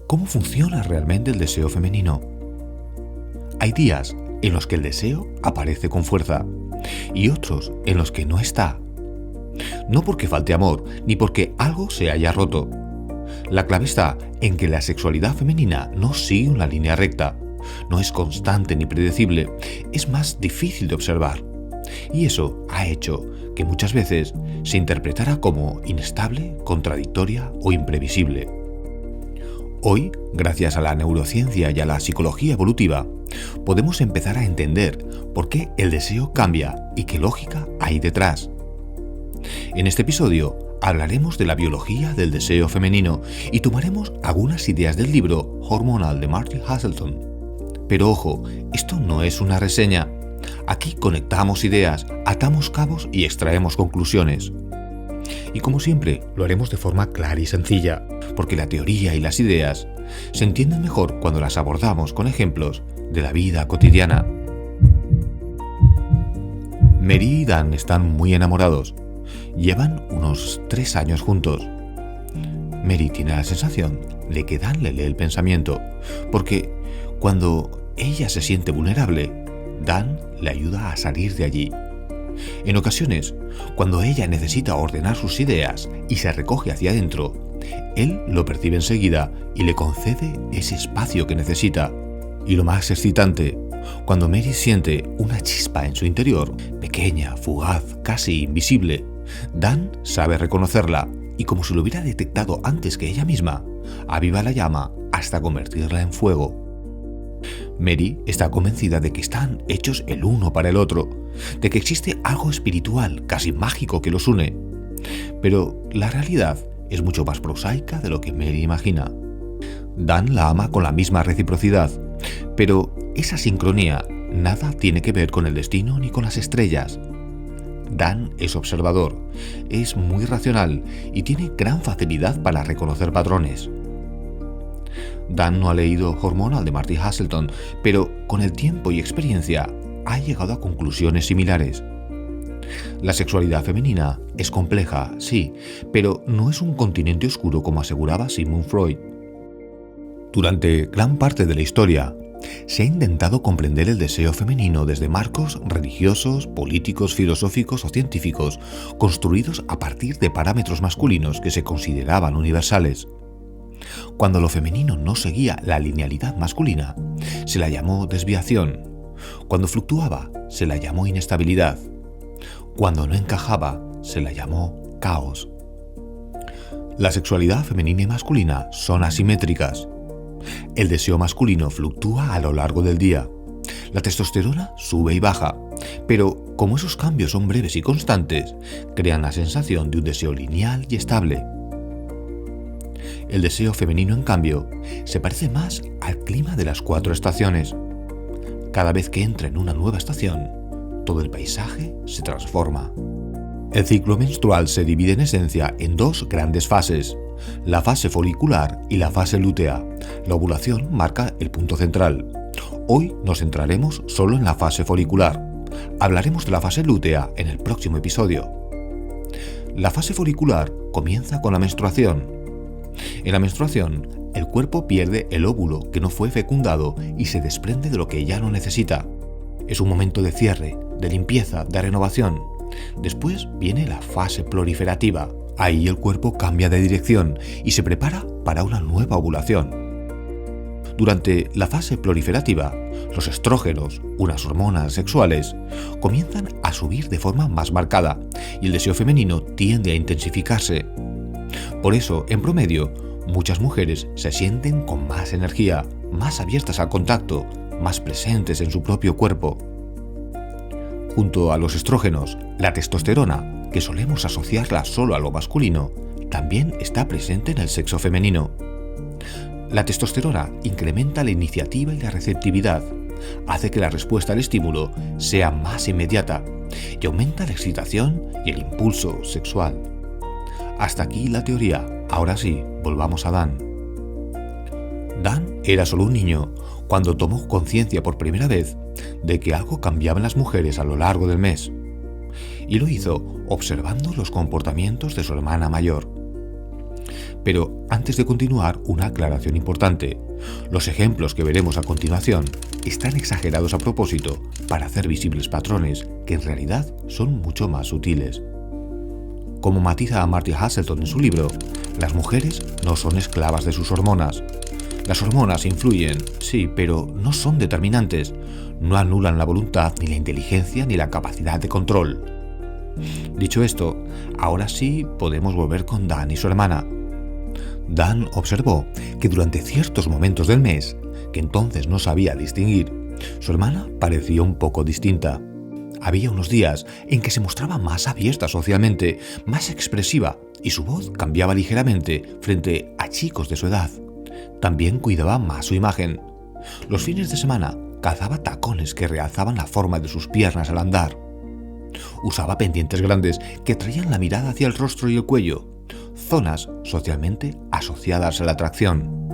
¿Cómo funciona realmente el deseo femenino? Hay días en los que el deseo aparece con fuerza y otros en los que no está. No porque falte amor ni porque algo se haya roto. La clave está en que la sexualidad femenina no sigue una línea recta, no es constante ni predecible, es más difícil de observar. Y eso ha hecho que muchas veces se interpretara como inestable, contradictoria o imprevisible. Hoy, gracias a la neurociencia y a la psicología evolutiva, podemos empezar a entender por qué el deseo cambia y qué lógica hay detrás. En este episodio hablaremos de la biología del deseo femenino y tomaremos algunas ideas del libro Hormonal de Martin Haselton. Pero ojo, esto no es una reseña. Aquí conectamos ideas, atamos cabos y extraemos conclusiones. Y como siempre, lo haremos de forma clara y sencilla, porque la teoría y las ideas se entienden mejor cuando las abordamos con ejemplos de la vida cotidiana. Mary y Dan están muy enamorados. Llevan unos 3 años juntos. Mary tiene la sensación de que Dan le lee el pensamiento, porque cuando ella se siente vulnerable, Dan le ayuda a salir de allí. En ocasiones, cuando ella necesita ordenar sus ideas y se recoge hacia adentro, él lo percibe enseguida y le concede ese espacio que necesita. Y lo más excitante, cuando Mary siente una chispa en su interior, pequeña, fugaz, casi invisible, Dan sabe reconocerla y, como si lo hubiera detectado antes que ella misma, aviva la llama hasta convertirla en fuego. Mary está convencida de que están hechos el uno para el otro, de que existe algo espiritual, casi mágico, que los une. Pero la realidad es mucho más prosaica de lo que Mary imagina. Dan la ama con la misma reciprocidad, pero esa sincronía nada tiene que ver con el destino ni con las estrellas. Dan es observador, es muy racional y tiene gran facilidad para reconocer patrones. Dan no ha leído Hormonal de Martin Haselton, pero con el tiempo y experiencia ha llegado a conclusiones similares. La sexualidad femenina es compleja, sí, pero no es un continente oscuro como aseguraba Sigmund Freud. Durante gran parte de la historia, se ha intentado comprender el deseo femenino desde marcos religiosos, políticos, filosóficos o científicos, construidos a partir de parámetros masculinos que se consideraban universales. Cuando lo femenino no seguía la linealidad masculina, se la llamó desviación. Cuando fluctuaba, se la llamó inestabilidad. Cuando no encajaba, se la llamó caos. La sexualidad femenina y masculina son asimétricas. El deseo masculino fluctúa a lo largo del día. La testosterona sube y baja, pero como esos cambios son breves y constantes, crean la sensación de un deseo lineal y estable. El deseo femenino, en cambio, se parece más al clima de las 4 estaciones. Cada vez que entra en una nueva estación, todo el paisaje se transforma. El ciclo menstrual se divide en esencia en 2 grandes fases, la fase folicular y la fase lútea. La ovulación marca el punto central. Hoy nos centraremos solo en la fase folicular. Hablaremos de la fase lútea en el próximo episodio. La fase folicular comienza con la menstruación. En la menstruación, el cuerpo pierde el óvulo que no fue fecundado y se desprende de lo que ya no necesita. Es un momento de cierre, de limpieza, de renovación. Después viene la fase proliferativa. Ahí el cuerpo cambia de dirección y se prepara para una nueva ovulación. Durante la fase proliferativa, los estrógenos, unas hormonas sexuales, comienzan a subir de forma más marcada y el deseo femenino tiende a intensificarse. Por eso, en promedio, muchas mujeres se sienten con más energía, más abiertas al contacto, más presentes en su propio cuerpo. Junto a los estrógenos, la testosterona, que solemos asociarla solo a lo masculino, también está presente en el sexo femenino. La testosterona incrementa la iniciativa y la receptividad, hace que la respuesta al estímulo sea más inmediata y aumenta la excitación y el impulso sexual. Hasta aquí la teoría. Ahora sí, volvamos a Dan. Dan era solo un niño cuando tomó conciencia por primera vez de que algo cambiaba en las mujeres a lo largo del mes. Y lo hizo observando los comportamientos de su hermana mayor. Pero antes de continuar, una aclaración importante. Los ejemplos que veremos a continuación están exagerados a propósito para hacer visibles patrones que en realidad son mucho más sutiles. Como matiza a Marty Haselton en su libro, las mujeres no son esclavas de sus hormonas. Las hormonas influyen, sí, pero no son determinantes. No anulan la voluntad, ni la inteligencia, ni la capacidad de control. Dicho esto, ahora sí podemos volver con Dan y su hermana. Dan observó que durante ciertos momentos del mes, que entonces no sabía distinguir, su hermana parecía un poco distinta. Había unos días en que se mostraba más abierta socialmente, más expresiva, y su voz cambiaba ligeramente frente a chicos de su edad. También cuidaba más su imagen. Los fines de semana calzaba tacones que realzaban la forma de sus piernas al andar. Usaba pendientes grandes que traían la mirada hacia el rostro y el cuello, zonas socialmente asociadas a la atracción.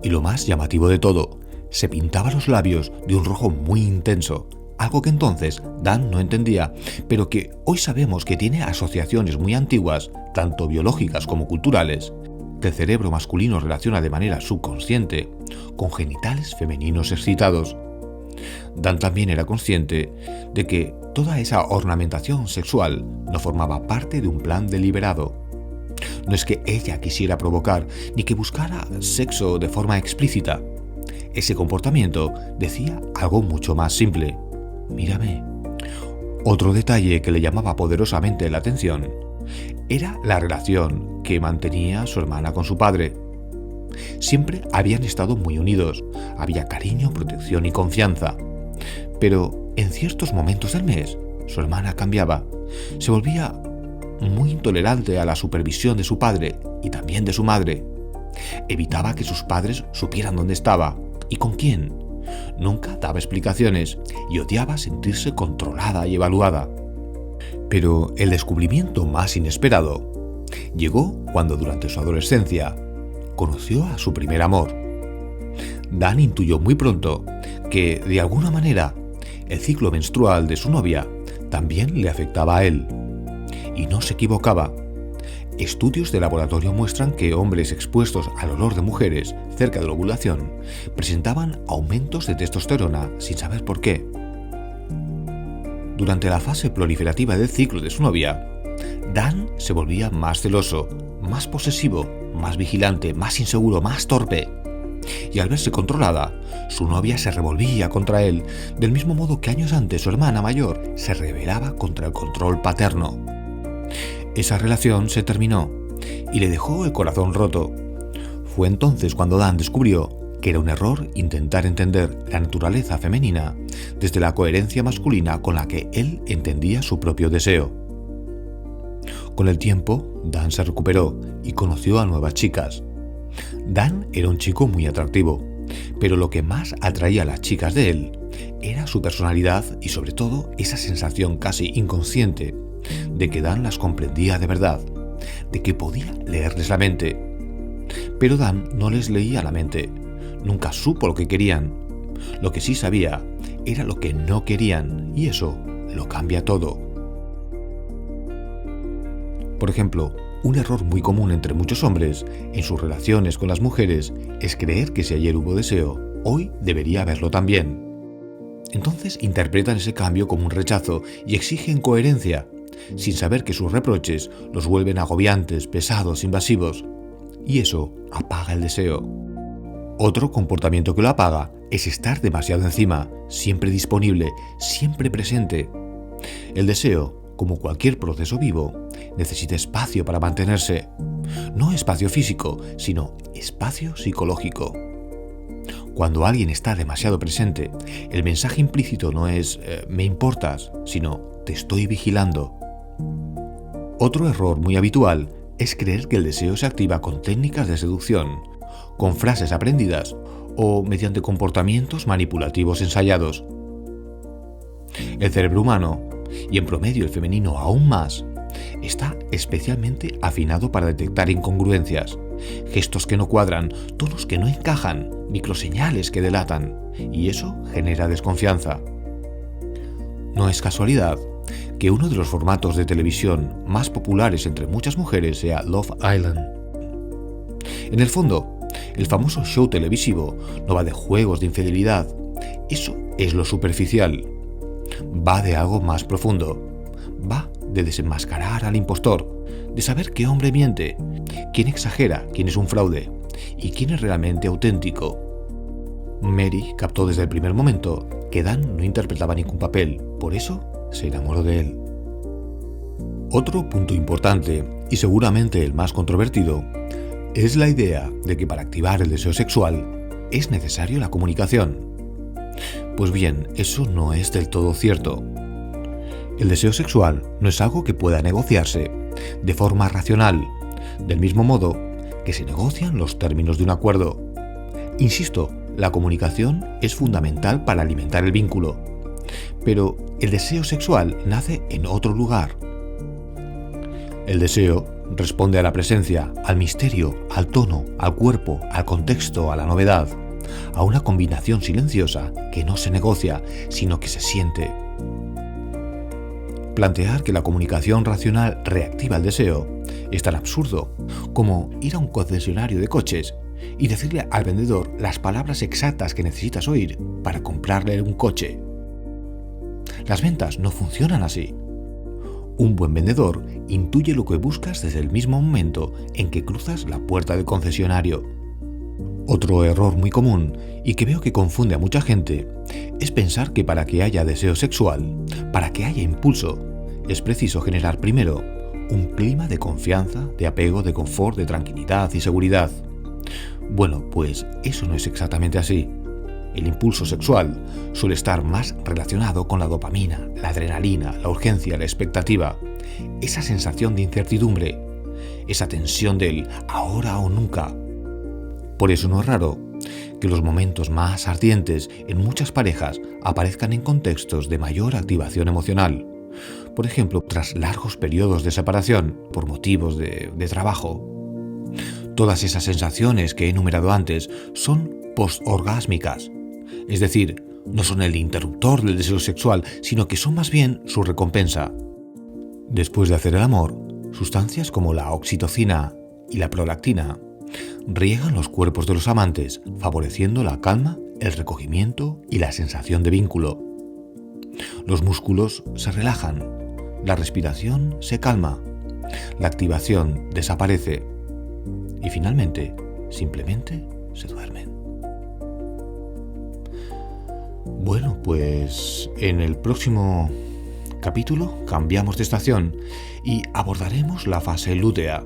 Y lo más llamativo de todo, se pintaba los labios de un rojo muy intenso, algo que entonces Dan no entendía, pero que hoy sabemos que tiene asociaciones muy antiguas, tanto biológicas como culturales, que el cerebro masculino relaciona de manera subconsciente con genitales femeninos excitados. Dan también era consciente de que toda esa ornamentación sexual no formaba parte de un plan deliberado. No es que ella quisiera provocar ni que buscara sexo de forma explícita. Ese comportamiento decía algo mucho más simple: mírame. Otro detalle que le llamaba poderosamente la atención era la relación que mantenía su hermana con su padre. Siempre habían estado muy unidos, había cariño, protección y confianza. Pero en ciertos momentos del mes, su hermana cambiaba, se volvía muy intolerante a la supervisión de su padre y también de su madre. Evitaba que sus padres supieran dónde estaba y con quién. Nunca daba explicaciones y odiaba sentirse controlada y evaluada. Pero el descubrimiento más inesperado llegó cuando durante su adolescencia conoció a su primer amor. Dan intuyó muy pronto que, de alguna manera, el ciclo menstrual de su novia también le afectaba a él. Y no se equivocaba. Estudios de laboratorio muestran que hombres expuestos al olor de mujeres cerca de la ovulación presentaban aumentos de testosterona sin saber por qué. Durante la fase proliferativa del ciclo de su novia, Dan se volvía más celoso, más posesivo, más vigilante, más inseguro, más torpe. Y al verse controlada, su novia se revolvía contra él, del mismo modo que años antes su hermana mayor se rebelaba contra el control paterno. Esa relación se terminó y le dejó el corazón roto. Fue entonces cuando Dan descubrió que era un error intentar entender la naturaleza femenina desde la coherencia masculina con la que él entendía su propio deseo. Con el tiempo, Dan se recuperó y conoció a nuevas chicas. Dan era un chico muy atractivo, pero lo que más atraía a las chicas de él era su personalidad y sobre todo esa sensación casi inconsciente de que Dan las comprendía de verdad, de que podía leerles la mente. Pero Dan no les leía la mente, nunca supo lo que querían. Lo que sí sabía era lo que no querían, y eso lo cambia todo. Por ejemplo, un error muy común entre muchos hombres en sus relaciones con las mujeres es creer que si ayer hubo deseo, hoy debería haberlo también. Entonces interpretan ese cambio como un rechazo y exigen coherencia, sin saber que sus reproches los vuelven agobiantes, pesados, invasivos. Y eso apaga el deseo. Otro comportamiento que lo apaga es estar demasiado encima, siempre disponible, siempre presente. El deseo, como cualquier proceso vivo, necesita espacio para mantenerse. No espacio físico, sino espacio psicológico. Cuando alguien está demasiado presente, el mensaje implícito no es «me importas», sino «te estoy vigilando». Otro error muy habitual es creer que el deseo se activa con técnicas de seducción, con frases aprendidas o mediante comportamientos manipulativos ensayados. El cerebro humano, y en promedio el femenino aún más, está especialmente afinado para detectar incongruencias, gestos que no cuadran, tonos que no encajan, microseñales que delatan, y eso genera desconfianza. No es casualidad que uno de los formatos de televisión más populares entre muchas mujeres sea Love Island. En el fondo, el famoso show televisivo no va de juegos de infidelidad. Eso es lo superficial. Va de algo más profundo. Va de desenmascarar al impostor, de saber qué hombre miente, quién exagera, quién es un fraude y quién es realmente auténtico. Mary captó desde el primer momento que Dan no interpretaba ningún papel, por eso se enamoró de él. Otro punto importante, y seguramente el más controvertido, es la idea de que para activar el deseo sexual es necesario la comunicación. Pues bien, eso no es del todo cierto. El deseo sexual no es algo que pueda negociarse de forma racional, del mismo modo que se negocian los términos de un acuerdo. Insisto, la comunicación es fundamental para alimentar el vínculo, pero el deseo sexual nace en otro lugar. El deseo responde a la presencia, al misterio, al tono, al cuerpo, al contexto, a la novedad, a una combinación silenciosa que no se negocia, sino que se siente. Plantear que la comunicación racional reactiva el deseo es tan absurdo como ir a un concesionario de coches y decirle al vendedor las palabras exactas que necesitas oír para comprarle un coche. Las ventas no funcionan así. Un buen vendedor intuye lo que buscas desde el mismo momento en que cruzas la puerta del concesionario. Otro error muy común y que veo que confunde a mucha gente es pensar que para que haya deseo sexual, para que haya impulso, es preciso generar primero un clima de confianza, de apego, de confort, de tranquilidad y seguridad. Bueno, pues eso no es exactamente así. El impulso sexual suele estar más relacionado con la dopamina, la adrenalina, la urgencia, la expectativa, esa sensación de incertidumbre, esa tensión del ahora o nunca. Por eso no es raro que los momentos más ardientes en muchas parejas aparezcan en contextos de mayor activación emocional. Por ejemplo, tras largos periodos de separación por motivos de trabajo. Todas esas sensaciones que he enumerado antes son postorgásmicas, es decir, no son el interruptor del deseo sexual, sino que son más bien su recompensa. Después de hacer el amor, sustancias como la oxitocina y la prolactina riegan los cuerpos de los amantes, favoreciendo la calma, el recogimiento y la sensación de vínculo. Los músculos se relajan, la respiración se calma, la activación desaparece y finalmente, simplemente se duermen. Bueno, pues en el próximo capítulo cambiamos de estación y abordaremos la fase lútea,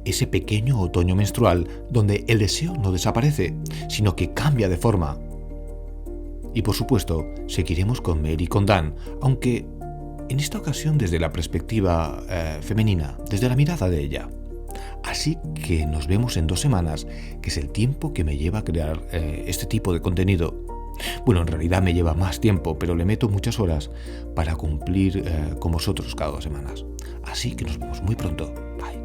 ese pequeño otoño menstrual donde el deseo no desaparece, sino que cambia de forma. Y por supuesto, seguiremos con Mary y con Dan, aunque en esta ocasión desde la perspectiva femenina, desde la mirada de ella. Así que nos vemos en 2 semanas, que es el tiempo que me lleva a crear este tipo de contenido. Bueno, en realidad me lleva más tiempo, pero le meto muchas horas para cumplir con vosotros cada 2 semanas. Así que nos vemos muy pronto. Bye.